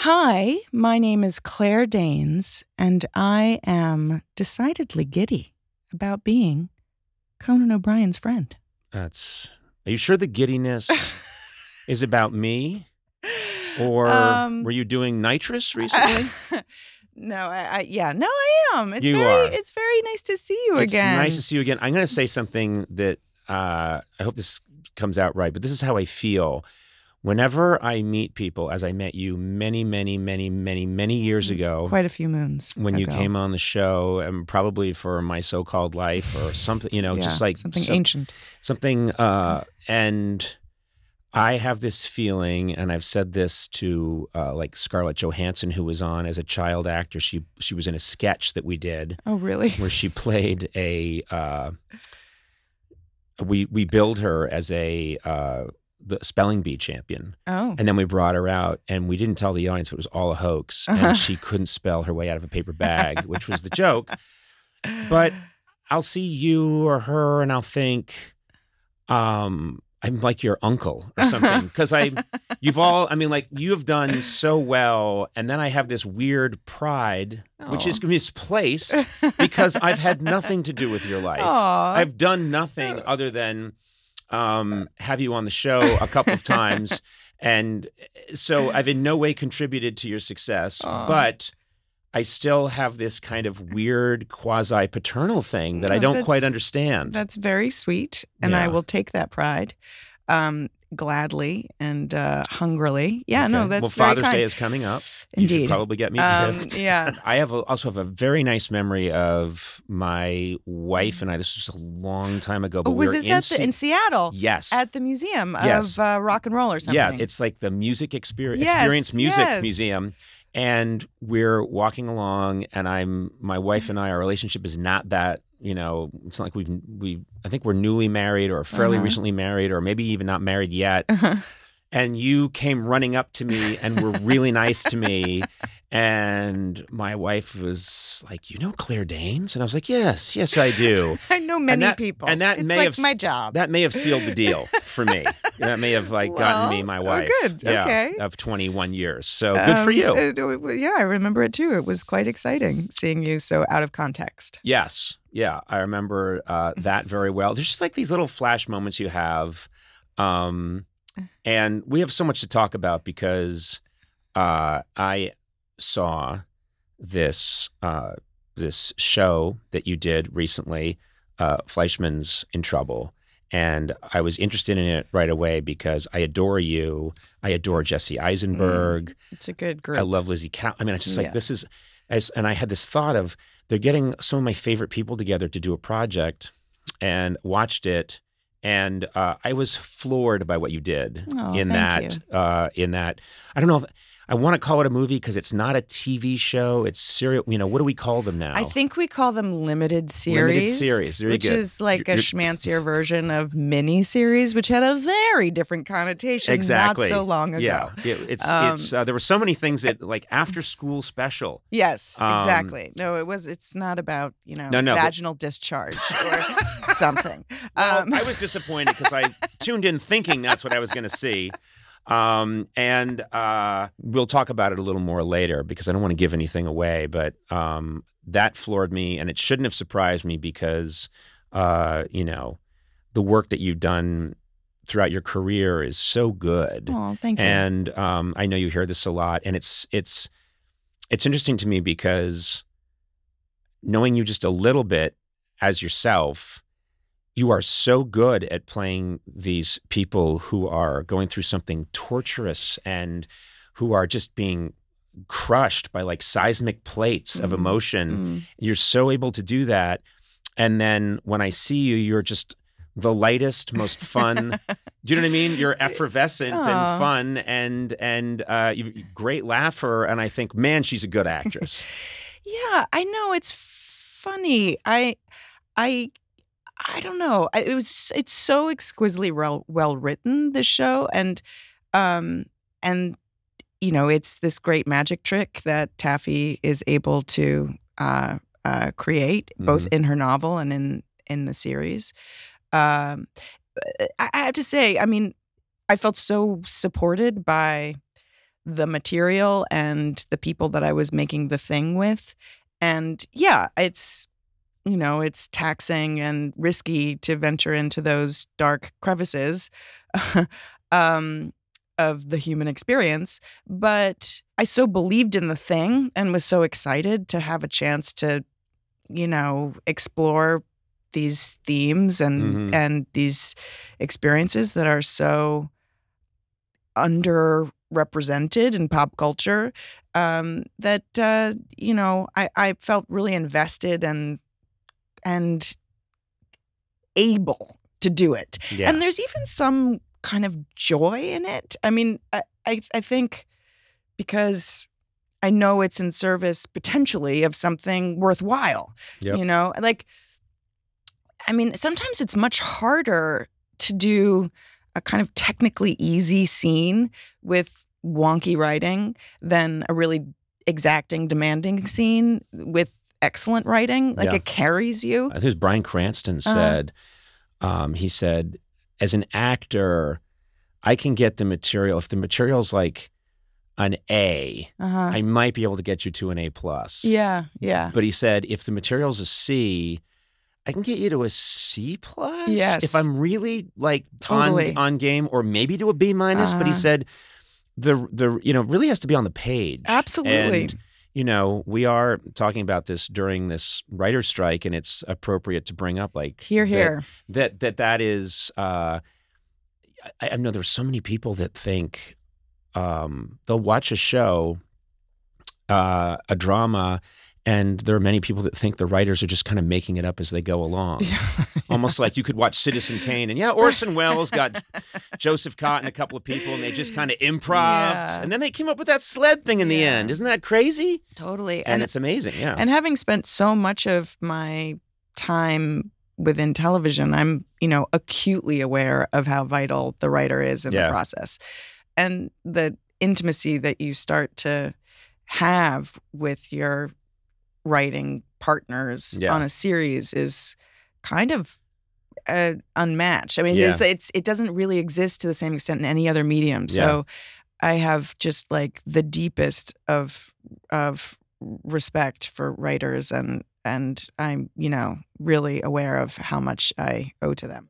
Hi, my name is Claire Danes, and I am decidedly giddy about being Conan O'Brien's friend. Are you sure the giddiness is about me? Or were you doing nitrous recently? No, I am. It's very nice to see you It's again. nice to see you again. I'm going to say something that I hope this comes out right, but this is how I feel. Whenever I meet people, as I met you many years ago. Quite a few moons when ago. you came on the show, and probably for My So-Called Life or something, just like something ancient. Something, and I have this feeling, and I've said this to like Scarlett Johansson, who was on as a child actor. She was in a sketch that we did. Oh, really? Where she played we billed her as the spelling bee champion. Oh. And then we brought her out, and we didn't tell the audience it was all a hoax. And she couldn't spell her way out of a paper bag, which was the joke. But I'll see you or her, and I'll think, I'm like your uncle or something. Because you have done so well. And then I have this weird pride, which is misplaced because I've had nothing to do with your life. I've done nothing other than have you on the show a couple of times. And so I've in no way contributed to your success, but I still have this kind of weird quasi-paternal thing that I don't quite understand. That's very sweet, and I will take that pride gladly and hungrily. Yeah, okay. No, that's very Father's kind. Day is coming up. Indeed. You should probably get me a gift. Yeah. I also have a very nice memory of my wife and I. This was a long time ago. But was this in Seattle? Yes. At the museum of rock and roll or something? Yeah, it's like the music Experience Music Museum. And we're walking along, and my wife and I, our relationship is not that, it's not like I think we're newly married or fairly recently married, or maybe even not married yet. And you came running up to me and were really nice to me. And my wife was like, "You know Claire Danes?" And I was like, yes, I do. I know many people. And that it's my job. That may have sealed the deal for me. That may have gotten me my wife. Oh, good. Okay. Of 21 years. So good for you. I remember it too. It was quite exciting seeing you so out of context. Yes. Yeah, I remember that very well. There's just like these little flash moments you have. And we have so much to talk about because I saw this show that you did recently, Fleischman's in Trouble. And I was interested in it right away because I adore you. I adore Jesse Eisenberg. It's a good group. I love Lizzie Cal. I mean, I just like this is, and I had this thought of they're getting some of my favorite people together to do a project, and watched it. And I was floored by what you did in that. I don't know if I want to call it a movie because it's not a TV show. It's serial. What do we call them now? I think we call them limited series. Limited series, very good. Which is like a schmancier version of mini series, which had a very different connotation. Exactly. Not so long ago. Yeah, it's there were so many things that like after school special. Yes, exactly. No, it's not about vaginal discharge or something. Well, I was disappointed because I tuned in thinking that's what I was going to see. And we'll talk about it a little more later because I don't want to give anything away, but that floored me, and it shouldn't have surprised me because, the work that you've done throughout your career is so good. Oh, thank you. And I know you hear this a lot, and it's interesting to me because knowing you just a little bit as yourself, you are so good at playing these people who are going through something torturous and who are just being crushed by like seismic plates of emotion. You're so able to do that. And then when I see you, you're just the lightest, most fun. Do you know what I mean? You're effervescent and fun, and you're a great laugher. And I think, man, she's a good actress. Yeah, I know. It's funny. I don't know. It's so exquisitely well written, this show, and it's this great magic trick that Taffy is able to create, both in her novel and in the series. I have to say, I mean, I felt so supported by the material and the people that I was making the thing with. And yeah, it's, you know, it's taxing and risky to venture into those dark crevices of the human experience. But I so believed in the thing and was so excited to have a chance to, you know, explore these themes and these experiences that are so underrepresented in pop culture, that you know, I felt really invested and able to do it. Yeah. And there's even some kind of joy in it. I mean, I think because I know it's in service potentially of something worthwhile. Yep. You know, like, I mean, sometimes it's much harder to do a kind of technically easy scene with wonky writing than a really exacting, demanding scene with excellent writing. Like, Yeah. it carries you. I think it was Bryan Cranston said, he said, as an actor, I can get the material. If the material's like an A, I might be able to get you to an A+. Yeah, yeah. But he said, if the material's a C, I can get you to a C+. Yes. If I'm really like Totally. on game, or maybe to a B-. But he said the you know, really has to be on the page. Absolutely. And you know, we are talking about this during this writer's strike, and it's appropriate to bring up, like, Hear, hear. that is. I know there's so many people that think they'll watch a show, a drama, and there are many people that think the writers are just kind of making it up as they go along. Almost like you could watch Citizen Kane, and Orson Welles got Joseph Cotton, a couple of people, and they just kind of improved. Yeah. And then they came up with that sled thing in the end. Isn't that crazy? Totally. And it's amazing, yeah. And having spent so much of my time within television, I'm, you know, acutely aware of how vital the writer is in the process. And the intimacy that you start to have with your writing partners on a series is kind of unmatched. I mean, it doesn't really exist to the same extent in any other medium. So I have just like the deepest of respect for writers, and I'm, you know, really aware of how much I owe to them.